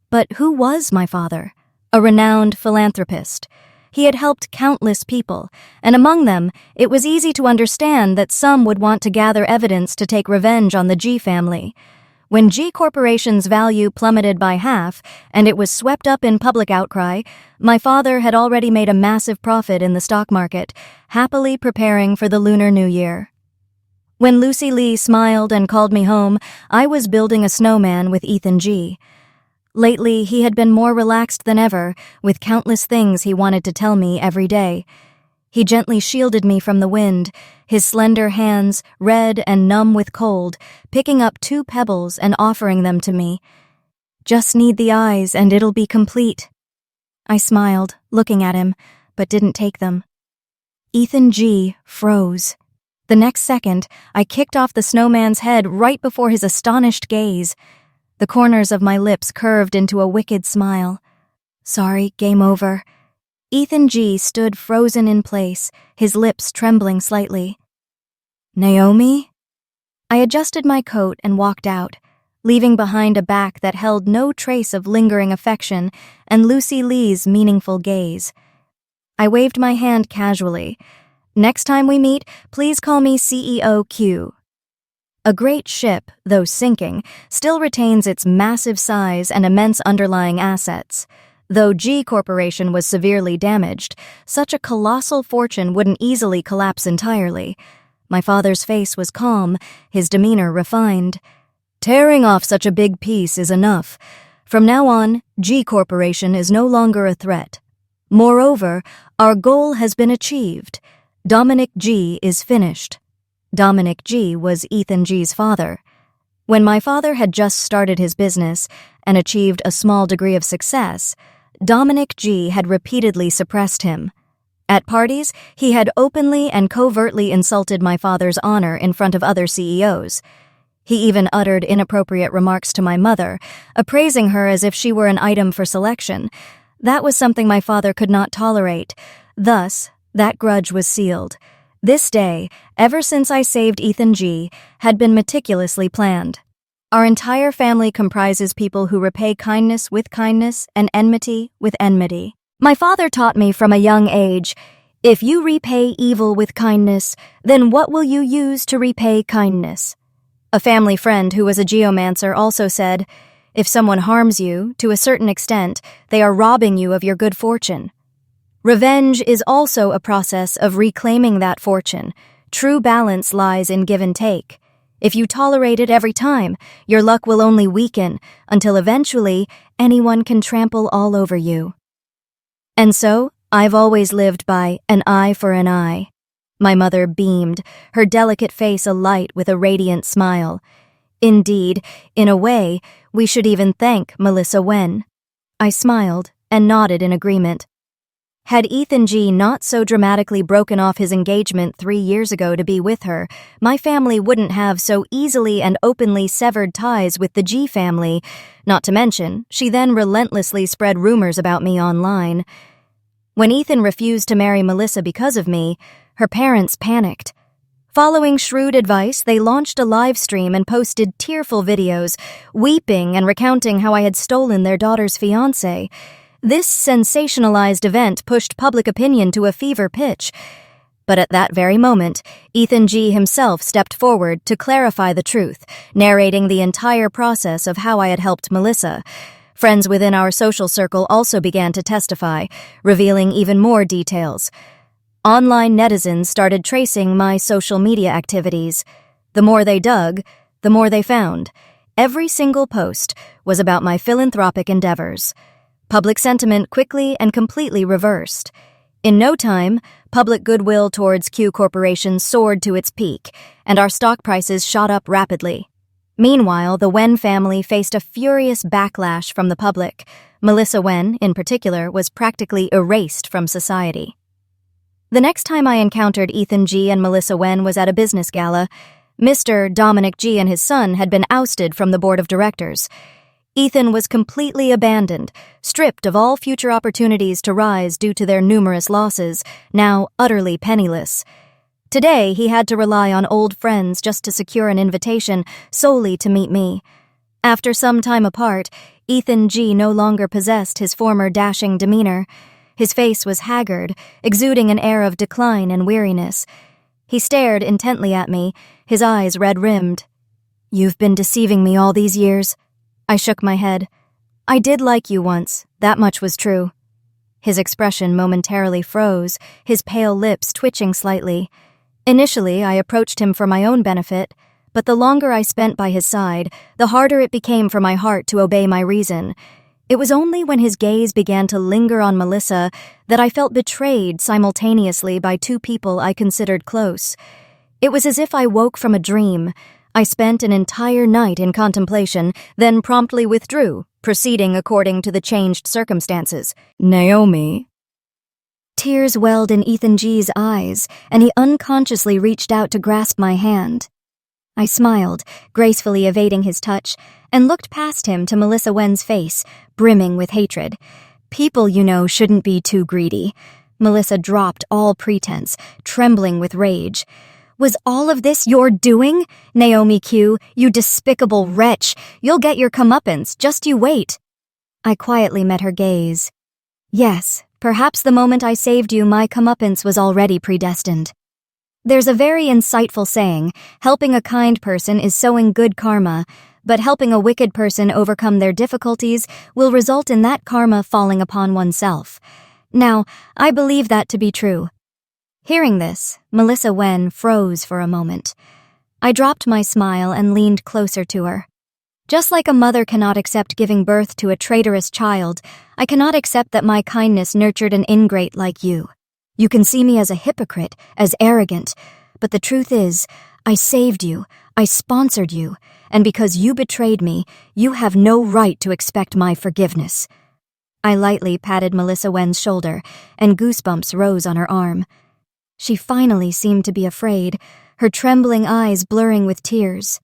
But who was my father? A renowned philanthropist. He had helped countless people, and among them, it was easy to understand that some would want to gather evidence to take revenge on the G family. When G Corporation's value plummeted by half, and it was swept up in public outcry, my father had already made a massive profit in the stock market, happily preparing for the Lunar New Year. When Lucy Lee smiled and called me home, I was building a snowman with Ethan G. Lately, he had been more relaxed than ever, with countless things he wanted to tell me every day. He gently shielded me from the wind, his slender hands, red and numb with cold, picking up 2 pebbles and offering them to me. Just need the eyes and it'll be complete. I smiled, looking at him, but didn't take them. Ethan G froze. The next second, I kicked off the snowman's head right before his astonished gaze. The corners of my lips curved into a wicked smile. Sorry, game over. Ethan G stood frozen in place, his lips trembling slightly. Naomi? I adjusted my coat and walked out, leaving behind a back that held no trace of lingering affection and Lucy Lee's meaningful gaze. I waved my hand casually. Next time we meet, please call me CEO Q. A great ship, though sinking, still retains its massive size and immense underlying assets. Though G Corporation was severely damaged, such a colossal fortune wouldn't easily collapse entirely. My father's face was calm, his demeanor refined. Tearing off such a big piece is enough. From now on, G Corporation is no longer a threat. Moreover, our goal has been achieved. Dominic G is finished. Dominic G was Ethan G's father. When my father had just started his business and achieved a small degree of success, Dominic G had repeatedly suppressed him. At parties, he had openly and covertly insulted my father's honor in front of other CEOs. He even uttered inappropriate remarks to my mother, appraising her as if she were an item for selection. That was something my father could not tolerate. Thus, that grudge was sealed. This day, ever since I saved Ethan G, had been meticulously planned. Our entire family comprises people who repay kindness with kindness and enmity with enmity. My father taught me from a young age, if you repay evil with kindness, then what will you use to repay kindness? A family friend who was a geomancer also said, if someone harms you, to a certain extent, they are robbing you of your good fortune. Revenge is also a process of reclaiming that fortune. True balance lies in give and take. If you tolerate it every time, your luck will only weaken until eventually anyone can trample all over you. And so, I've always lived by an eye for an eye. My mother beamed, her delicate face alight with a radiant smile. Indeed, in a way, we should even thank Melissa Wen. I smiled and nodded in agreement. Had Ethan G. not so dramatically broken off his engagement 3 years ago to be with her, my family wouldn't have so easily and openly severed ties with the G family, not to mention, she then relentlessly spread rumors about me online. When Ethan refused to marry Melissa because of me, her parents panicked. Following shrewd advice, they launched a live stream and posted tearful videos, weeping and recounting how I had stolen their daughter's fiancé. This sensationalized event pushed public opinion to a fever pitch. But at that very moment, Ethan G. himself stepped forward to clarify the truth, narrating the entire process of how I had helped Melissa. Friends within our social circle also began to testify, revealing even more details. Online netizens started tracing my social media activities. The more they dug, the more they found. Every single post was about my philanthropic endeavors. Public sentiment quickly and completely reversed. In no time, public goodwill towards Q Corporation soared to its peak, and our stock prices shot up rapidly. Meanwhile, the Wen family faced a furious backlash from the public. Melissa Wen, in particular, was practically erased from society. The next time I encountered Ethan G. and Melissa Wen was at a business gala. Mr. Dominic G. and his son had been ousted from the board of directors. Ethan was completely abandoned, stripped of all future opportunities to rise due to their numerous losses, now utterly penniless. Today, he had to rely on old friends just to secure an invitation solely to meet me. After some time apart, Ethan G. no longer possessed his former dashing demeanor. His face was haggard, exuding an air of decline and weariness. He stared intently at me, his eyes red-rimmed. "You've been deceiving me all these years." I shook my head. "I did like you once, that much was true." His expression momentarily froze, his pale lips twitching slightly. Initially, I approached him for my own benefit, but the longer I spent by his side, the harder it became for my heart to obey my reason. It was only when his gaze began to linger on Melissa that I felt betrayed simultaneously by two people I considered close. It was as if I woke from a dream. I spent an entire night in contemplation, then promptly withdrew, proceeding according to the changed circumstances. "Naomi." Tears welled in Ethan G.'s eyes, and he unconsciously reached out to grasp my hand. I smiled, gracefully evading his touch, and looked past him to Melissa Wen's face, brimming with hatred. "People you know shouldn't be too greedy." Melissa dropped all pretense, trembling with rage. "Was all of this your doing? Naomi Q, you despicable wretch. You'll get your comeuppance, just you wait." I quietly met her gaze. "Yes, perhaps the moment I saved you, my comeuppance was already predestined." There's a very insightful saying, helping a kind person is sowing good karma, but helping a wicked person overcome their difficulties will result in that karma falling upon oneself. Now, I believe that to be true. Hearing this, Melissa Wen froze for a moment. I dropped my smile and leaned closer to her. Just like a mother cannot accept giving birth to a traitorous child, I cannot accept that my kindness nurtured an ingrate like you. You can see me as a hypocrite, as arrogant, but the truth is, I saved you, I sponsored you, and because you betrayed me, you have no right to expect my forgiveness. I lightly patted Melissa Wen's shoulder, and goosebumps rose on her arm. She finally seemed to be afraid, her trembling eyes blurring with tears.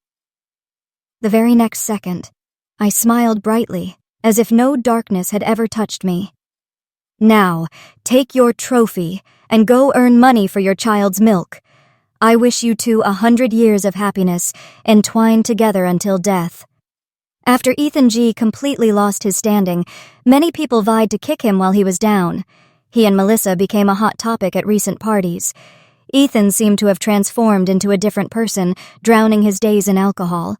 The very next second, I smiled brightly, as if no darkness had ever touched me. "Now, take your trophy and go earn money for your child's milk. I wish you two 100 years of happiness, entwined together until death." After Ethan G. completely lost his standing, many people vied to kick him while he was down. He and Melissa became a hot topic at recent parties. Ethan seemed to have transformed into a different person, drowning his days in alcohol.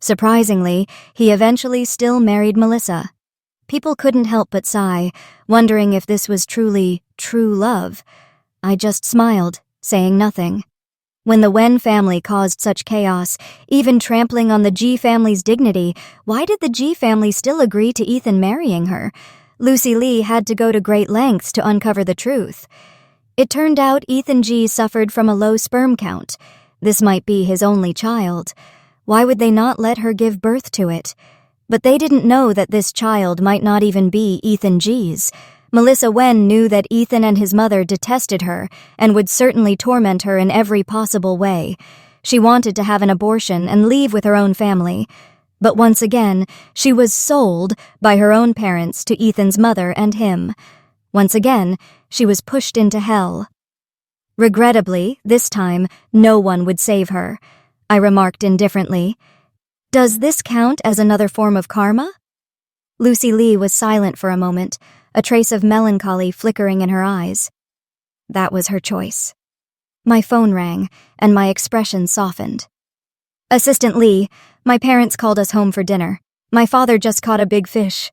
Surprisingly, he eventually still married Melissa. People couldn't help but sigh, wondering if this was truly true love. I just smiled, saying nothing. When the Wen family caused such chaos, even trampling on the G family's dignity, why did the G family still agree to Ethan marrying her? Lucy Lee had to go to great lengths to uncover the truth. It turned out Ethan G suffered from a low sperm count. This might be his only child. Why would they not let her give birth to it? But they didn't know that this child might not even be Ethan G's. Melissa Wen knew that Ethan and his mother detested her and would certainly torment her in every possible way. She wanted to have an abortion and leave with her own family. But once again, she was sold by her own parents to Ethan's mother and him. Once again, she was pushed into hell. Regrettably, this time, no one would save her. I remarked indifferently. Does this count as another form of karma? Lucy Lee was silent for a moment, a trace of melancholy flickering in her eyes. That was her choice. My phone rang, and my expression softened. Assistant Lee, my parents called us home for dinner. My father just caught a big fish.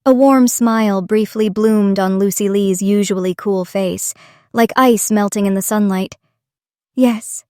A warm smile briefly bloomed on Lucy Lee's usually cool face, like ice melting in the sunlight. Yes,